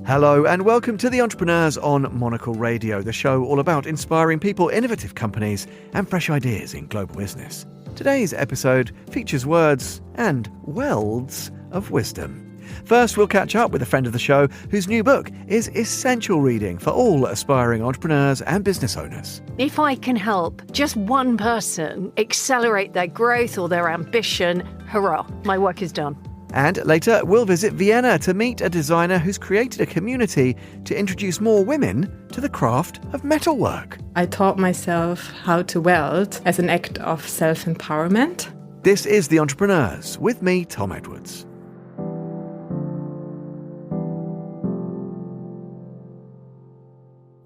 Hello and welcome to The Entrepreneurs on Monocle Radio, the show all about inspiring people, innovative companies and fresh ideas in global business. Today's episode features words and welds of wisdom. First, we'll catch up with a friend of the show whose new book is essential reading for all aspiring entrepreneurs and business owners. If I can help just one person accelerate their growth or their ambition, hurrah, my work is done. And later, we'll visit Vienna to meet a designer who's created a community to introduce more women to the craft of metalwork. I taught myself how to weld as an act of self-empowerment. This is The Entrepreneurs, with me, Tom Edwards.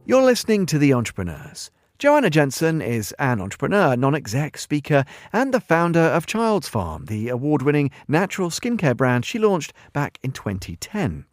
You're listening to The Entrepreneurs. Joanna Jensen is an entrepreneur, non-exec speaker, and the founder of Child's Farm, the award-winning natural skincare brand she launched back in 2010.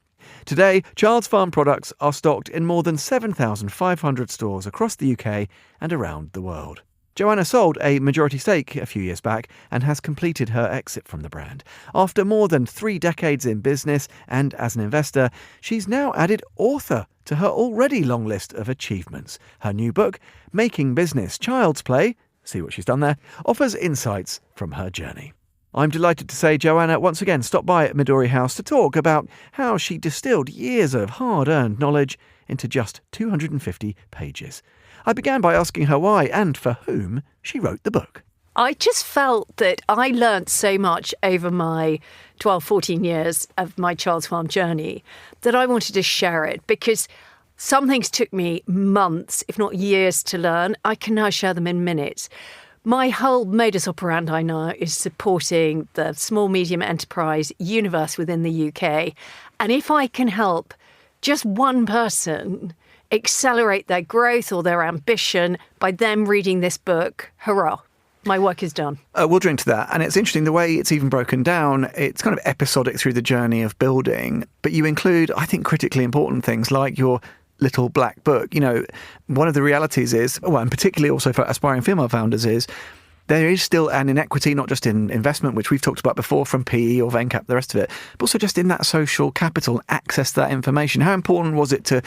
Today, Child's Farm products are stocked in more than 7,500 stores across the UK and around the world. Joanna sold a majority stake a few years back and has completed her exit from the brand. After more than 3 decades in business and as an investor, she's now added author to her already long list of achievements. Her new book, Making Business Child's Play, see what she's done there, offers insights from her journey. I'm delighted to say Joanna once again stopped by at Midori House to talk about how she distilled years of hard-earned knowledge into just 250 pages. I began by asking her why and for whom she wrote the book. I just felt that I learnt so much over my 12, 14 years of my Child's Farm journey that I wanted to share it because some things took me months, if not years, to learn. I can now share them in minutes. My whole modus operandi now is supporting the small, medium enterprise universe within the UK. And if I can help just one person accelerate their growth or their ambition by them reading this book, hurrah, my work is done. We'll drink to that. And it's interesting the way it's even broken down. It's kind of episodic through the journey of building, but you include, I think, critically important things like your little black book. You know, one of the realities is, well, and particularly also for aspiring female founders, is there is still an inequity, not just in investment, which we've talked about before from PE or Vencap, the rest of it, but also just in that social capital, access to that information. How important was it to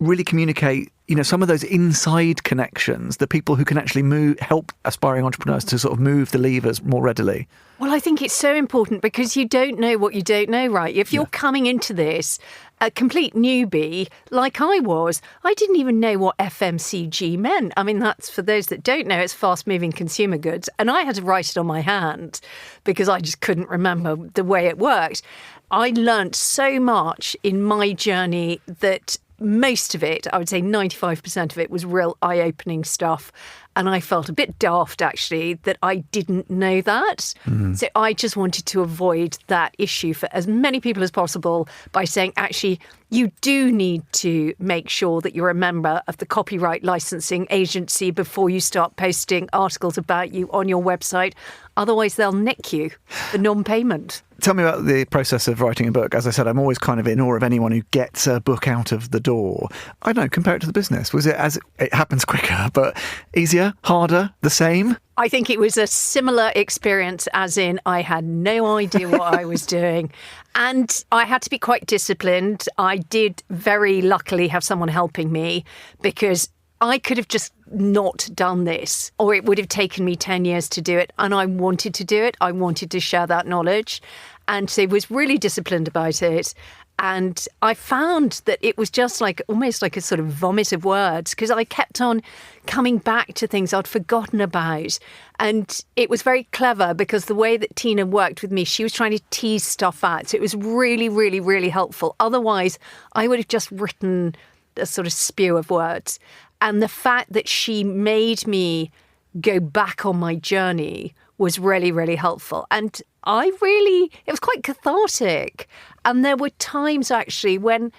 really communicate, you know, some of those inside connections, the people who can actually help aspiring entrepreneurs to sort of move the levers more readily? Well, I think it's so important because you don't know what you don't know, right? If you're coming into this a complete newbie, like I was, I didn't even know what FMCG meant. I mean, that's, for those that don't know, it's fast-moving consumer goods. And I had to write it on my hand because I just couldn't remember the way it worked. I learnt so much in my journey that most of it, I would say 95% of it, was real eye-opening stuff. And I felt a bit daft, actually, that I didn't know that. So I just wanted to avoid that issue for as many people as possible by saying, actually, you do need to make sure that you're a member of the copyright licensing agency before you start posting articles about you on your website. Otherwise, they'll nick you for non-payment. Tell me about the process of writing a book. As I said, I'm always kind of in awe of anyone who gets a book out of the door. I don't know, compare it to the business. Was it, as it happens quicker, but easier, harder, the same? I think it was a similar experience, as in I had no idea what I was doing. And I had to be quite disciplined. I did very luckily have someone helping me because I could have just not done this, or it would have taken me 10 years to do it. And I wanted to do it. I wanted to share that knowledge. And so I was really disciplined about it. And I found that it was just like almost like a sort of vomit of words because I kept on coming back to things I'd forgotten about. And it was very clever because the way that Tina worked with me, she was trying to tease stuff out. So it was really, really, really helpful. Otherwise, I would have just written a sort of spew of words. And the fact that she made me go back on my journey was really, really helpful. And it was quite cathartic. And there were times actually when,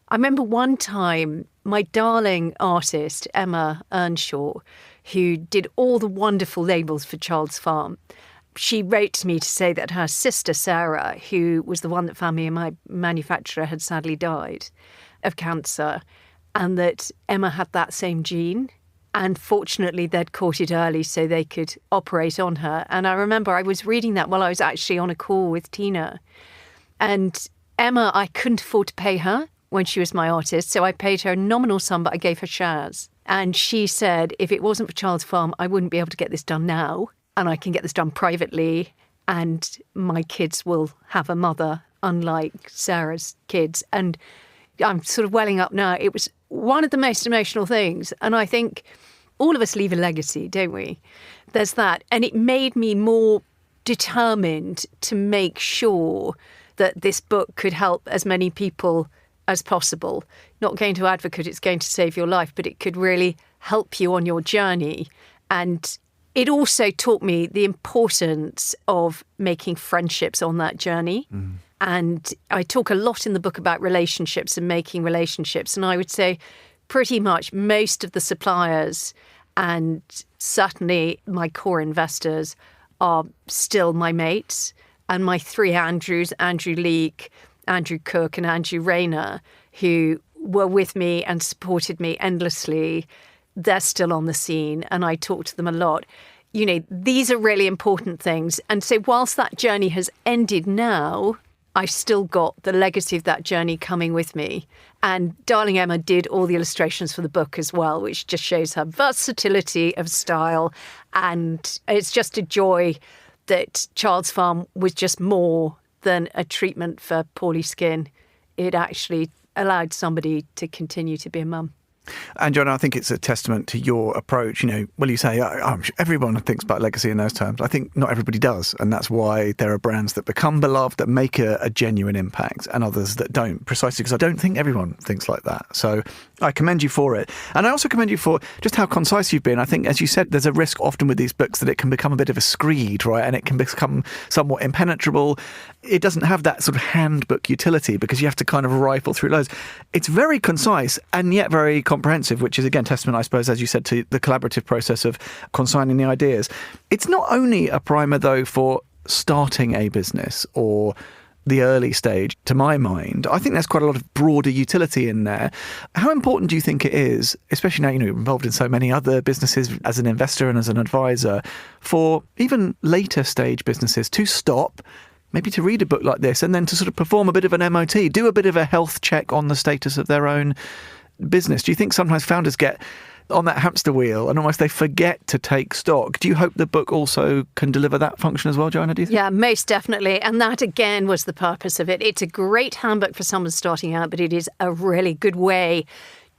I remember one time, my darling artist, Emma Earnshaw, who did all the wonderful labels for Child's Farm, she wrote to me to say that her sister, Sarah, who was the one that found me and my manufacturer, had sadly died of cancer, and that Emma had that same gene. And fortunately, they'd caught it early so they could operate on her. And I remember I was reading that while I was actually on a call with Tina. And Emma, I couldn't afford to pay her, when she was my artist. So I paid her a nominal sum, but I gave her shares. And she said, if it wasn't for Child's Farm, I wouldn't be able to get this done now. And I can get this done privately. And my kids will have a mother, unlike Sarah's kids. And I'm sort of welling up now. It was one of the most emotional things. And I think all of us leave a legacy, don't we? There's that. And it made me more determined to make sure that this book could help as many people as possible. Not going to advocate it's going to save your life, but it could really help you on your journey. And it also taught me the importance of making friendships on that journey. And I talk a lot in the book about relationships and making relationships. And I would say pretty much most of the suppliers and certainly my core investors are still my mates. And my three Andrews, Andrew Leake, Andrew Cook and Andrew Rayner, who were with me and supported me endlessly, they're still on the scene and I talk to them a lot. You know, these are really important things. And so whilst that journey has ended now, I've still got the legacy of that journey coming with me. And darling Emma did all the illustrations for the book as well, which just shows her versatility of style. And it's just a joy that Child's Farm was just more than a treatment for poorly skin. It actually allowed somebody to continue to be a mum. And Joanna, I think it's a testament to your approach. You know, well, you say everyone thinks about legacy in those terms. I think not everybody does. And that's why there are brands that become beloved, that make a genuine impact, and others that don't, precisely because I don't think everyone thinks like that. So I commend you for it. And I also commend you for just how concise you've been. I think, as you said, there's a risk often with these books that it can become a bit of a screed, right? And it can become somewhat impenetrable. It doesn't have that sort of handbook utility because you have to kind of rifle through loads. It's very concise and yet very comprehensive, which is, again, testament, I suppose, as you said, to the collaborative process of consigning the ideas. It's not only a primer, though, for starting a business or the early stage, to my mind. I think there's quite a lot of broader utility in there. How important do you think it is, especially now, you're involved in so many other businesses as an investor and as an advisor, for even later stage businesses to stop, maybe to read a book like this and then to sort of perform a bit of an MOT, do a bit of a health check on the status of their own business? Do you think sometimes founders get on that hamster wheel and almost they forget to take stock? Do you hope the book also can deliver that function as well, Joanna, do you think? Yeah, most definitely. And that, again, was the purpose of it. It's a great handbook for someone starting out, but it is a really good way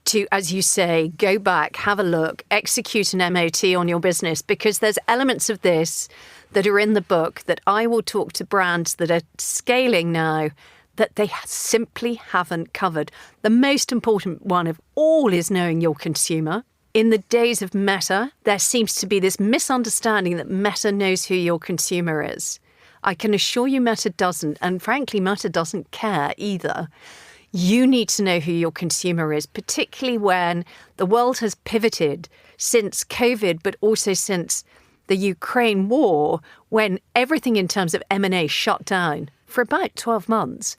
to, as you say, go back, have a look, execute an MOT on your business, because there's elements of this that are in the book that I will talk to brands that are scaling now that they simply haven't covered. The most important one of all is knowing your consumer. In the days of Meta, there seems to be this misunderstanding that Meta knows who your consumer is. I can assure you Meta doesn't, and frankly, Meta doesn't care either. You need to know who your consumer is, particularly when the world has pivoted since COVID, but also since the Ukraine war, when everything in terms of M&A shut down for about 12 months.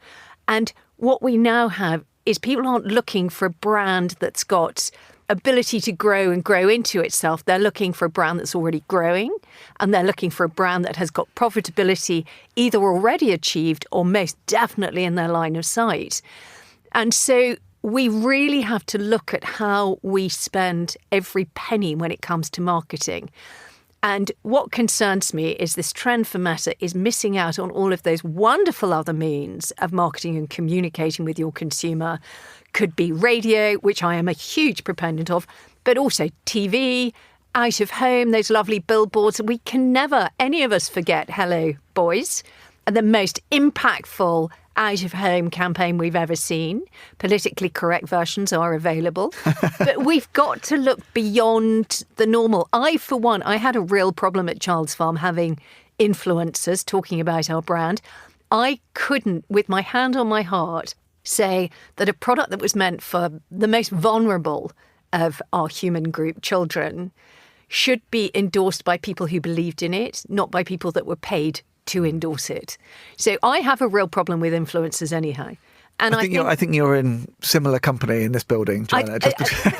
And what we now have is people aren't looking for a brand that's got ability to grow and grow into itself. They're looking for a brand that's already growing, and they're looking for a brand that has got profitability either already achieved or most definitely in their line of sight. And so we really have to look at how we spend every penny when it comes to marketing. And what concerns me is this trend for Meta is missing out on all of those wonderful other means of marketing and communicating with your consumer. Could be radio, which I am a huge proponent of, but also TV, out of home, those lovely billboards. We can never, any of us, forget Hello Boys, the most impactful out-of-home campaign we've ever seen. Politically correct versions are available. But we've got to look beyond the normal. For one, I had a real problem at Child's Farm having influencers talking about our brand. I couldn't, with my hand on my heart, say that a product that was meant for the most vulnerable of our human group, children, should be endorsed by people who believed in it, not by people that were paid to endorse it. So I have a real problem with influencers anyhow. And I think you're in similar company in this building, Joanna.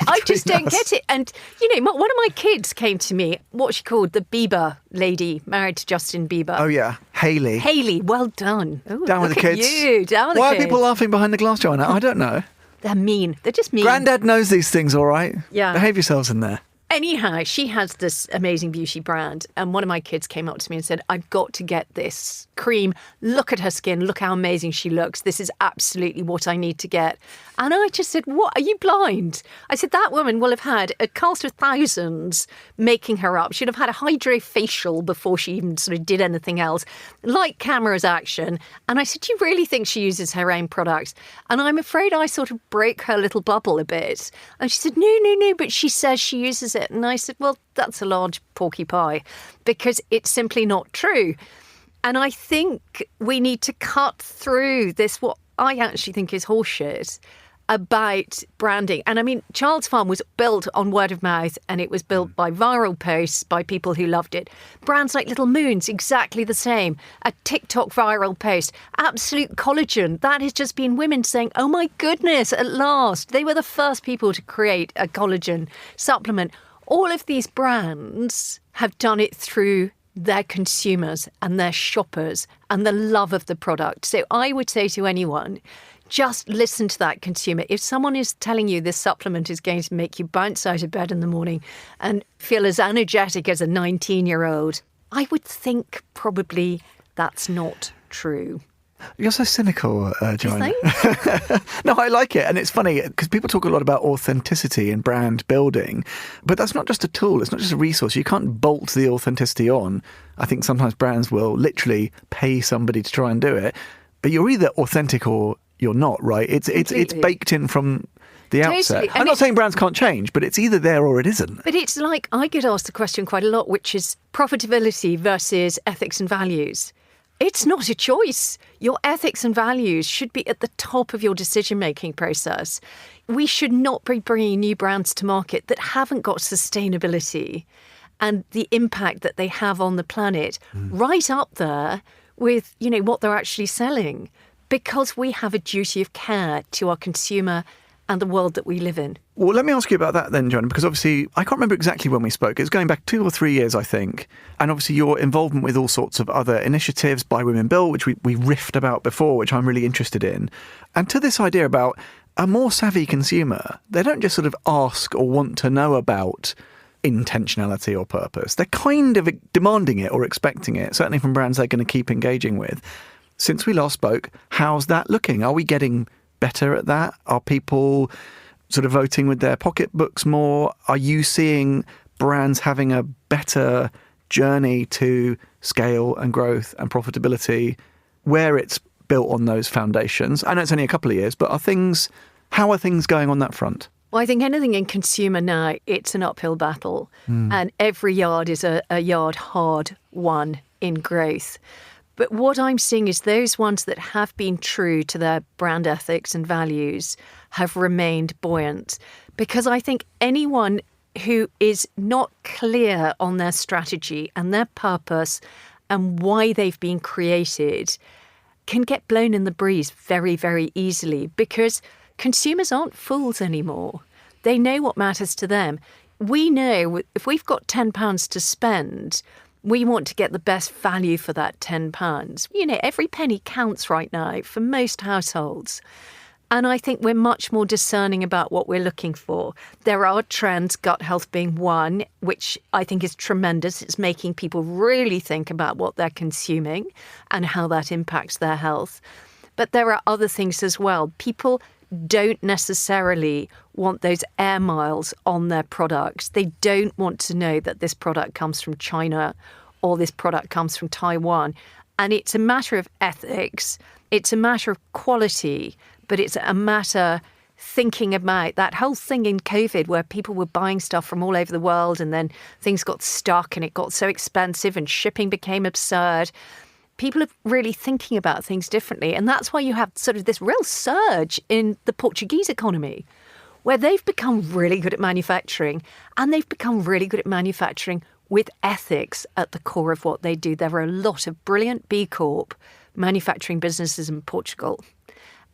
I just don't get it. And, one of my kids came to me, what she called the Bieber lady, married to Justin Bieber. Oh, yeah. Hailey. Hailey, well done. Ooh, down with the kids. You, down with Why the kids. Are people laughing behind the glass, Joanna? I don't know. They're mean. They're just mean. Grandad knows these things, all right? Yeah. Behave yourselves in there. Anyhow, she has this amazing beauty brand, and one of my kids came up to me and said, I've got to get this cream. Look at her skin. Look how amazing she looks. This is absolutely what I need to get. And I just said, what? Are you blind? I said, that woman will have had a cast of thousands making her up. She'd have had a hydrofacial before she even sort of did anything else, like cameras action. And I said, do you really think she uses her own products? And I'm afraid I sort of broke her little bubble a bit. And she said, no, but she says she uses it. And I said, well, that's a large porky pie, because it's simply not true. And I think we need to cut through this, what I actually think is horseshit, about branding. And I mean, Child's Farm was built on word of mouth, and it was built by viral posts by people who loved it. Brands like Little Moons, exactly the same. A TikTok viral post. Absolute Collagen. That has just been women saying, oh my goodness, at last. They were the first people to create a collagen supplement. All of these brands have done it through their consumers and their shoppers and the love of the product. So I would say to anyone, just listen to that consumer. If someone is telling you this supplement is going to make you bounce out of bed in the morning and feel as energetic as a 19-year-old, I would think probably that's not true. You're so cynical, Joanna. No, I like it. And it's funny because people talk a lot about authenticity and brand building, but that's not just a tool. It's not just a resource. You can't bolt the authenticity on. I think sometimes brands will literally pay somebody to try and do it, but you're either authentic or you're not, right? It's baked in from the outset. I'm not saying brands can't change, but it's either there or it isn't. But it's like, I get asked the question quite a lot, which is profitability versus ethics and values. It's not a choice. Your ethics and values should be at the top of your decision-making process. We should not be bringing new brands to market that haven't got sustainability and the impact that they have on the planet right up there with, what they're actually selling, because we have a duty of care to our consumer and the world that we live in. Well, let me ask you about that then, Joanna, because obviously I can't remember exactly when we spoke. It's going back 2 or 3 years, I think. And obviously your involvement with all sorts of other initiatives, Buy Women Build, which we riffed about before, which I'm really interested in. And to this idea about a more savvy consumer, they don't just sort of ask or want to know about intentionality or purpose. They're kind of demanding it or expecting it, certainly from brands they're going to keep engaging with. Since we last spoke, how's that looking? Are we getting better at that? Are people sort of voting with their pocketbooks more? Are you seeing brands having a better journey to scale and growth and profitability where it's built on those foundations? I know it's only a couple of years, but how are things going on that front? Well, I think anything in consumer now, it's an uphill battle. And every yard is a yard hard won in growth. But what I'm seeing is those ones that have been true to their brand ethics and values have remained buoyant. Because I think anyone who is not clear on their strategy and their purpose and why they've been created can get blown in the breeze very, very easily, because consumers aren't fools anymore. They know what matters to them. We know if we've got £10 to spend, we want to get the best value for that £10. Every penny counts right now for most households. And I think we're much more discerning about what we're looking for. There are trends, gut health being one, which I think is tremendous. It's making people really think about what they're consuming and how that impacts their health. But there are other things as well. People don't necessarily want those air miles on their products. They don't want to know that this product comes from China or this product comes from Taiwan. And it's a matter of ethics. It's a matter of quality, but it's a matter thinking about that whole thing in COVID where people were buying stuff from all over the world and then things got stuck and it got so expensive and shipping became absurd. People are really thinking about things differently. And that's why you have sort of this real surge in the Portuguese economy, where they've become really good at manufacturing, and they've become really good at manufacturing with ethics at the core of what they do. There are a lot of brilliant B Corp manufacturing businesses in Portugal.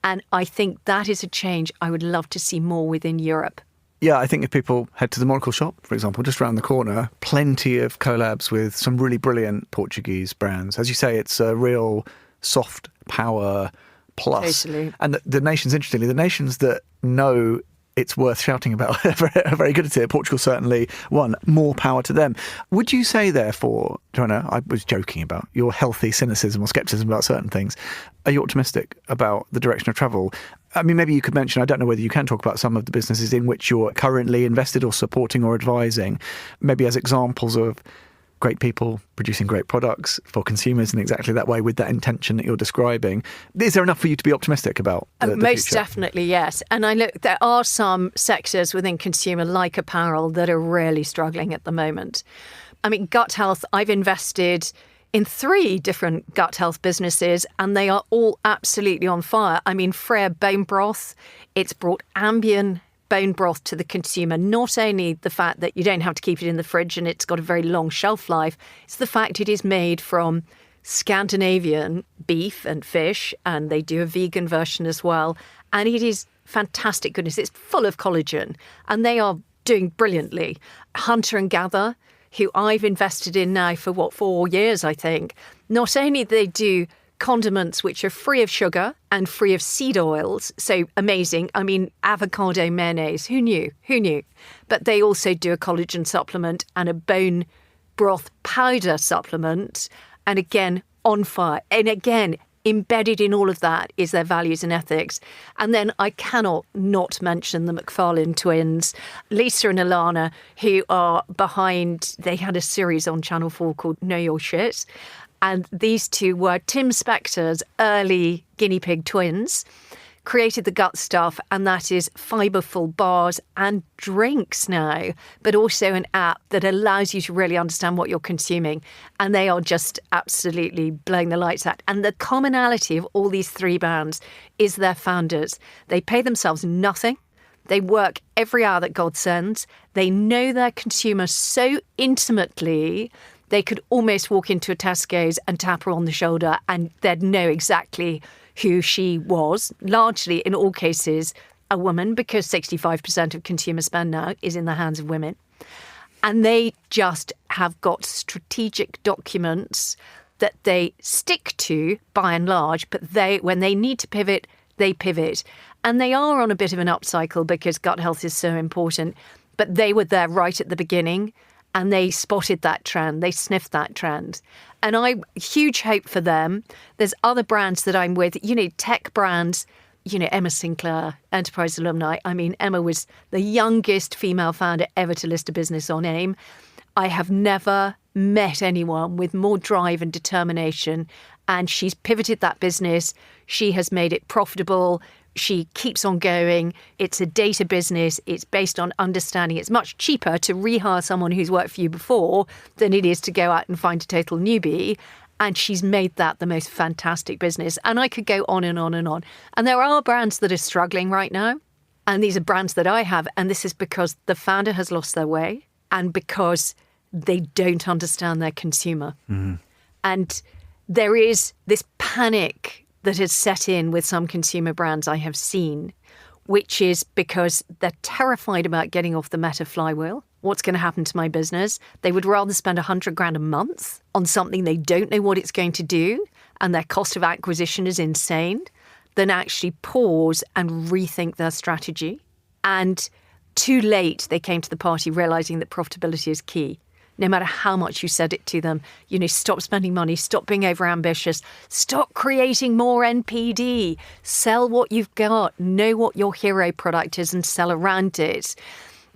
And I think that is a change I would love to see more within Europe. Yeah, I think if people head to the Monocle shop, for example, just around the corner, plenty of collabs with some really brilliant Portuguese brands. As you say, it's a real soft power plus. Totally. And the nations, interestingly, the nations that know it's worth shouting about are very good at it. Portugal certainly one. More power to them. Would you say, therefore, Joanna, I was joking about your healthy cynicism or scepticism about certain things. Are you optimistic about the direction of travel? I mean, maybe you could mention, I don't know whether you can talk about some of the businesses in which you're currently invested or supporting or advising, maybe as examples of great people producing great products for consumers in exactly that way with that intention that you're describing. Is there enough for you to be optimistic about the Most future? definitely, yes. And there are some sectors within consumer, like apparel, that are really struggling at the moment. I mean, gut health, I've invested in 3 different gut health businesses, and they are all absolutely on fire. I mean, Freya Bone Broth, it's brought ambient bone broth to the consumer. Not only the fact that you don't have to keep it in the fridge and it's got a very long shelf life, it's the fact it is made from Scandinavian beef and fish, and they do a vegan version as well. And it is fantastic goodness. It's full of collagen, and they are doing brilliantly. Hunter and Gather, who I've invested in now for 4 years, I think. Not only do they do condiments which are free of sugar and free of seed oils, so amazing. I mean, avocado mayonnaise, who knew? But they also do a collagen supplement and a bone broth powder supplement, and again, on fire. And again, embedded in all of that is their values and ethics. And then I cannot not mention the McFarlane twins, Lisa and Alana, who are behind, they had a series on Channel 4 called Know Your Shit. And these two were Tim Spector's early guinea pig twins, created the gut stuff, and that is fibreful bars and drinks now, but also an app that allows you to really understand what you're consuming. And they are just absolutely blowing the lights out. And the commonality of all these 3 brands is their founders. They pay themselves nothing. They work every hour that God sends. They know their consumer so intimately, they could almost walk into a Tesco's and tap her on the shoulder and they'd know exactly who she was. Largely, in all cases, a woman, because 65% of consumer spend now is in the hands of women. And they just have got strategic documents that they stick to, by and large, but when they need to pivot, they pivot. And they are on a bit of an upcycle because gut health is so important. But they were there right at the beginning. And they spotted that trend. They sniffed that trend. And huge hope for them. There's other brands that I'm with, tech brands, Emma Sinclair, Enterprise Alumni. I mean, Emma was the youngest female founder ever to list a business on AIM. I have never met anyone with more drive and determination. And she's pivoted that business. She has made it profitable. She keeps on going. It's a data business. It's based on understanding. It's much cheaper to rehire someone who's worked for you before than it is to go out and find a total newbie. And she's made that the most fantastic business. And I could go on and on and on. And there are brands that are struggling right now. And these are brands that I have. And this is because the founder has lost their way and because they don't understand their consumer. Mm-hmm. And there is this panic that has set in with some consumer brands I have seen, which is because they're terrified about getting off the Meta flywheel. What's going to happen to my business? They would rather spend $100,000 a month on something they don't know what it's going to do, and their cost of acquisition is insane, than actually pause and rethink their strategy. And too late, they came to the party realizing that profitability is key. No matter how much you said it to them, stop spending money, stop being overambitious, stop creating more NPD, sell what you've got, know what your hero product is and sell around it.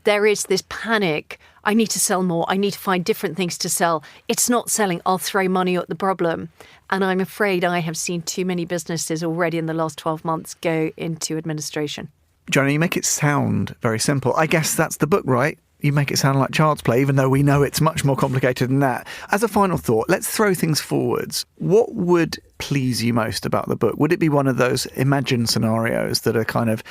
There is this panic. I need to sell more. I need to find different things to sell. It's not selling. I'll throw money at the problem. And I'm afraid I have seen too many businesses already in the last 12 months go into administration. Joanna, you make it sound very simple. I guess that's the book, right? You make it sound like child's play, even though we know it's much more complicated than that. As a final thought, let's throw things forwards. What would please you most about the book? Would it be one of those imagined scenarios that are kind of,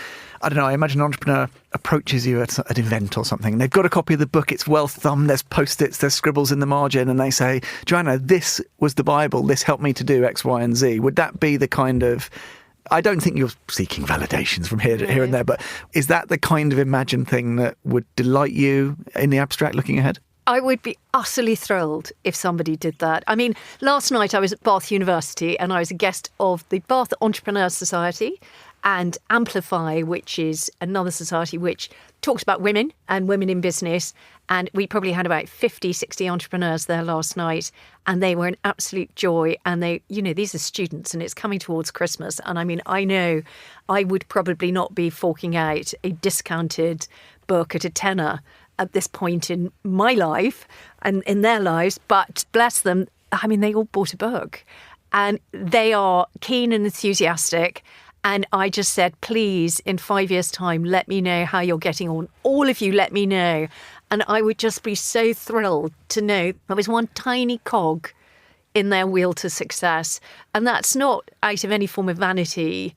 I don't know, I imagine an entrepreneur approaches you at an event or something. They've got a copy of the book, it's well thumbed, there's post-its, there's scribbles in the margin, and they say, Joanna, this was the Bible, this helped me to do X, Y, and Z. Would that be the kind of, I don't think you're seeking validations from here and there, but is that the kind of imagined thing that would delight you in the abstract looking ahead? I would be utterly thrilled if somebody did that. I mean, last night I was at Bath University and I was a guest of the Bath Entrepreneurs Society and Amplify, which is another society which talks about women and women in business. And we probably had about 50, 60 entrepreneurs there last night, and they were an absolute joy. And they, these are students and it's coming towards Christmas. And I mean, I know I would probably not be forking out a discounted book at a tenner at this point in my life and in their lives, but bless them, I mean, they all bought a book and they are keen and enthusiastic. And I just said, please, in 5 years' time, let me know how you're getting on. All of you, let me know. And I would just be so thrilled to know there was one tiny cog in their wheel to success. And that's not out of any form of vanity.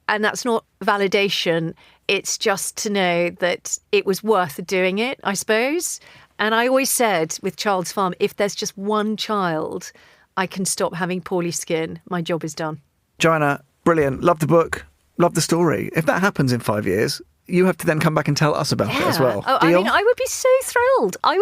And that's not validation. It's just to know that it was worth doing it, I suppose. And I always said with Child's Farm, if there's just one child, I can stop having poorly skin. My job is done. Joanna, brilliant. Love the book. Love the story. If that happens in 5 years, you have to then come back and tell us about it as well. Oh, Deal? I mean, I would be so thrilled. I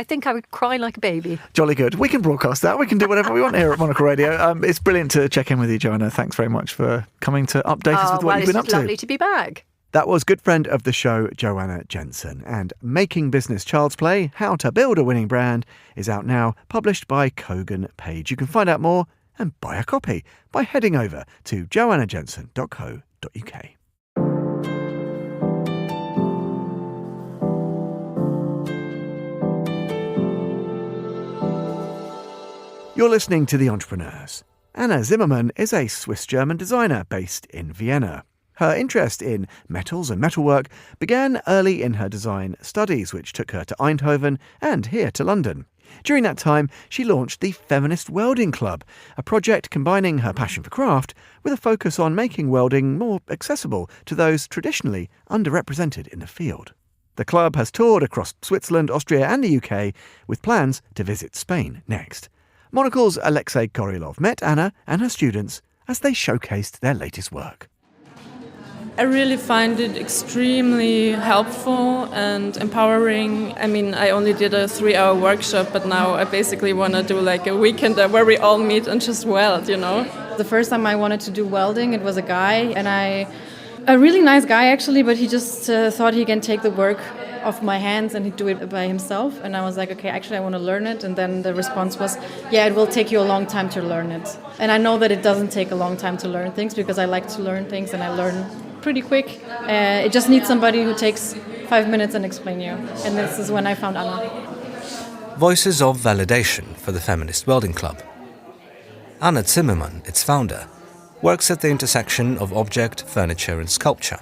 think I would cry like a baby. Jolly good. We can broadcast that. We can do whatever we want here at Monocle Radio. It's brilliant to check in with you, Joanna. Thanks very much for coming to update us with what you've been up to. It's lovely to be back. That was good friend of the show, Joanna Jensen. And Making Business Child's Play, How to Build a Winning Brand, is out now, published by Kogan Page. You can find out more and buy a copy by heading over to joannajensen.co.uk. You're listening to The Entrepreneurs. Anna Zimmermann is a Swiss-German designer based in Vienna. Her interest in metals and metalwork began early in her design studies, which took her to Eindhoven and here to London. During that time, she launched the Feminist Welding Club, a project combining her passion for craft with a focus on making welding more accessible to those traditionally underrepresented in the field. The club has toured across Switzerland, Austria and the UK, with plans to visit Spain next. Monocle's Alexei Korilov met Anna and her students as they showcased their latest work. I really find it extremely helpful and empowering. I mean, I only did a 3-hour workshop, but now I basically want to do like a weekend where we all meet and just weld, The first time I wanted to do welding, it was a guy, and a really nice guy actually, but he just thought he can take the work off my hands and he'd do it by himself. And I was like, okay, actually I want to learn it. And then the response was, yeah, it will take you a long time to learn it. And I know that it doesn't take a long time to learn things because I like to learn things and I learn pretty quick. It just needs somebody who takes 5 minutes and explain you. And this is when I found Anna. Voices of validation for the Feminist Welding Club. Anna Zimmermann, its founder, works at the intersection of object, furniture and sculpture.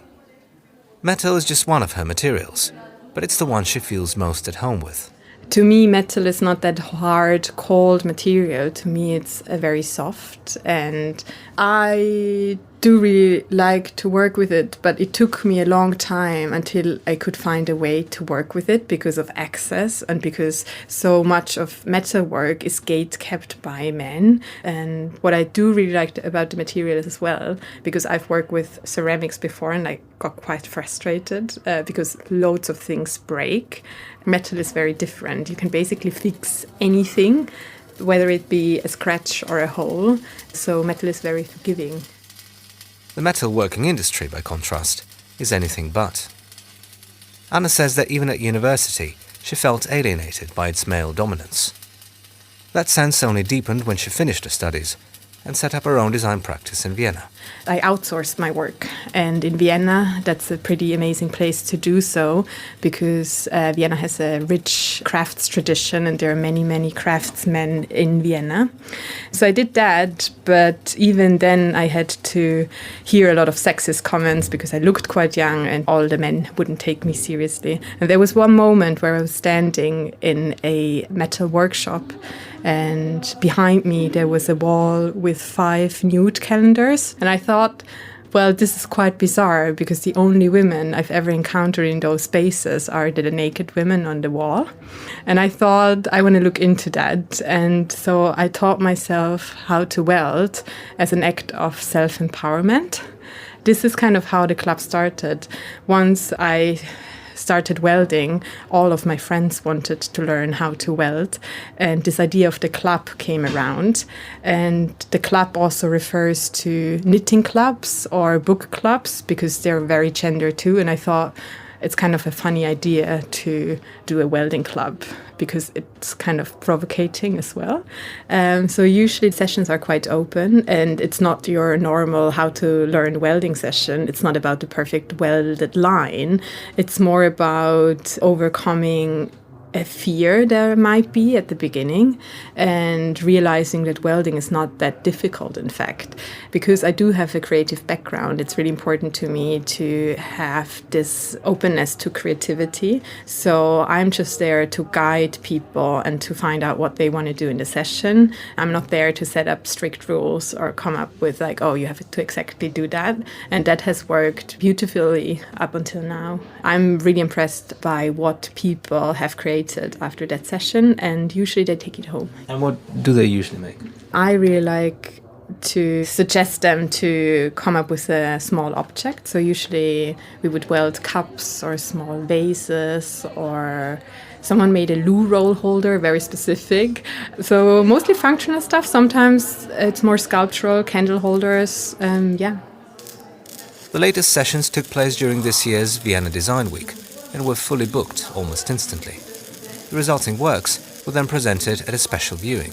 Metal is just one of her materials, but it's the one she feels most at home with. To me, metal is not that hard, cold material. To me, it's very soft, and I do really like to work with it, but it took me a long time until I could find a way to work with it because of access and because so much of metal work is gate-kept by men. And what I do really like about the material as well, because I've worked with ceramics before and I got quite frustrated because loads of things break. Metal is very different. You can basically fix anything, whether it be a scratch or a hole. So metal is very forgiving. The metalworking industry, by contrast, is anything but. Anna says that even at university, she felt alienated by its male dominance. That sense only deepened when she finished her studies and set up her own design practice in Vienna. I outsourced my work, and in Vienna that's a pretty amazing place to do so because Vienna has a rich crafts tradition and there are many, many craftsmen in Vienna. So I did that, but even then I had to hear a lot of sexist comments because I looked quite young and all the men wouldn't take me seriously. And there was one moment where I was standing in a metal workshop and behind me there was a wall with 5 nude calendars. And I thought, well, this is quite bizarre because the only women I've ever encountered in those spaces are the naked women on the wall. And I thought, I want to look into that. And so I taught myself how to weld as an act of self-empowerment. This is kind of how the club started. Once I started welding, all of my friends wanted to learn how to weld. And this idea of the club came around. And the club also refers to knitting clubs or book clubs because they're very gender too. And I thought it's kind of a funny idea to do a welding club because it's kind of provocating as well. So usually sessions are quite open, and it's not your normal how to learn welding session. It's not about the perfect welded line. It's more about overcoming a fear there might be at the beginning and realizing that welding is not that difficult, in fact. Because I do have a creative background, it's really important to me to have this openness to creativity. So I'm just there to guide people and to find out what they want to do in the session. I'm not there to set up strict rules or come up with like, oh, you have to exactly do that. And that has worked beautifully up until now. I'm really impressed by what people have created after that session, and usually they take it home. And what do they usually make? I really like to suggest them to come up with a small object. So usually we would weld cups or small vases, or someone made a loo roll holder, very specific. So mostly functional stuff. Sometimes it's more sculptural, candle holders, yeah. The latest sessions took place during this year's Vienna Design Week and were fully booked almost instantly. The resulting works were then presented at a special viewing.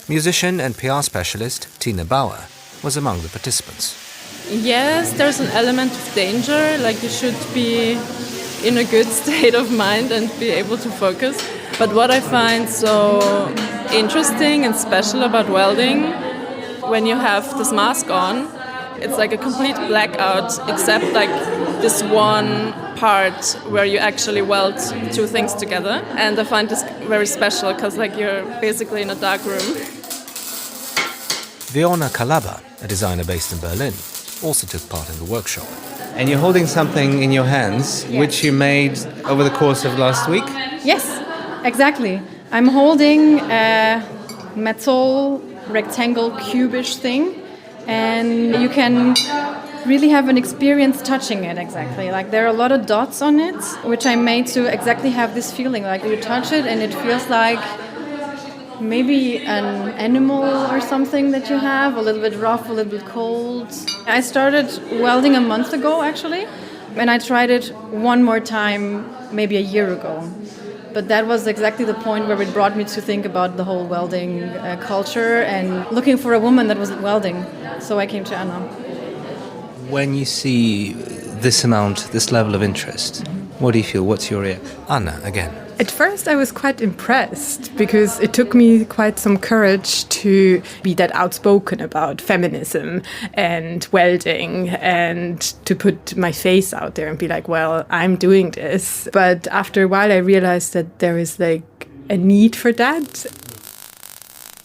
Musician and PR specialist Tina Bauer was among the participants. Yes, there's an element of danger, like you should be in a good state of mind and be able to focus. But what I find so interesting and special about welding, when you have this mask on, it's like a complete blackout, except like this one part where you actually weld two things together. And I find this very special because like you're basically in a dark room. Viona Kalaba, a designer based in Berlin, also took part in the workshop. And you're holding something in your hands, yes, which you made over the course of last week? Yes, exactly. I'm holding a metal rectangle cubish thing, and you can really have an experience touching it exactly. Like there are a lot of dots on it, which I made to exactly have this feeling. Like you touch it and it feels like maybe an animal or something that you have, a little bit rough, a little bit cold. I started welding a month ago actually, and I tried it one more time maybe a year ago. But that was exactly the point where it brought me to think about the whole welding culture and looking for a woman that was welding. So I came to Anna. When you see this amount, this level of interest, what do you feel? What's your reaction? Anna, again. At first I was quite impressed because it took me quite some courage to be that outspoken about feminism and welding and to put my face out there and be like, well, I'm doing this. But after a while I realized that there is like a need for that.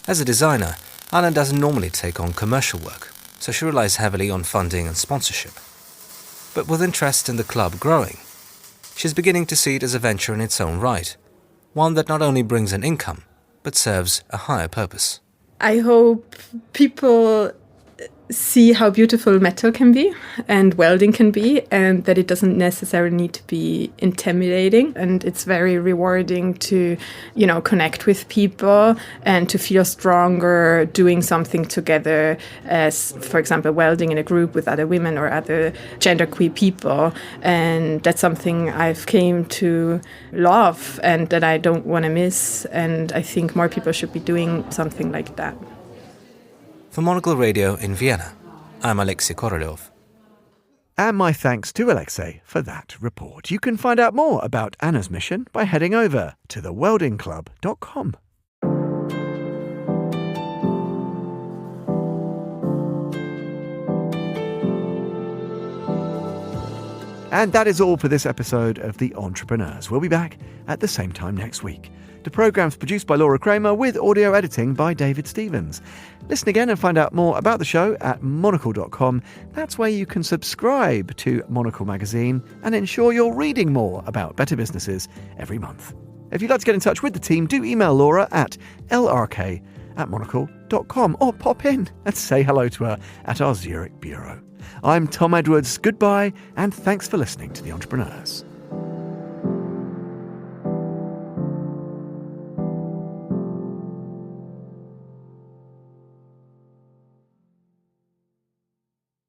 As a designer, Anna doesn't normally take on commercial work, so she relies heavily on funding and sponsorship. But with interest in the club growing, she's beginning to see it as a venture in its own right, one that not only brings an income, but serves a higher purpose. I hope people see how beautiful metal can be and welding can be, and that it doesn't necessarily need to be intimidating. And it's very rewarding to, connect with people and to feel stronger doing something together as, for example, welding in a group with other women or other genderqueer people. And that's something I've came to love and that I don't want to miss. And I think more people should be doing something like that. For Monocle Radio in Vienna, I'm Alexei Korolev. And my thanks to Alexei for that report. You can find out more about Anna's mission by heading over to theweldingclub.com. And that is all for this episode of The Entrepreneurs. We'll be back at the same time next week. The programme's produced by Laura Kramer with audio editing by David Stevens. Listen again and find out more about the show at monocle.com. That's where you can subscribe to Monocle magazine and ensure you're reading more about better businesses every month. If you'd like to get in touch with the team, do email Laura at lrk@monocle.com or pop in and say hello to her at our Zurich bureau. I'm Tom Edwards. Goodbye, and thanks for listening to The Entrepreneurs.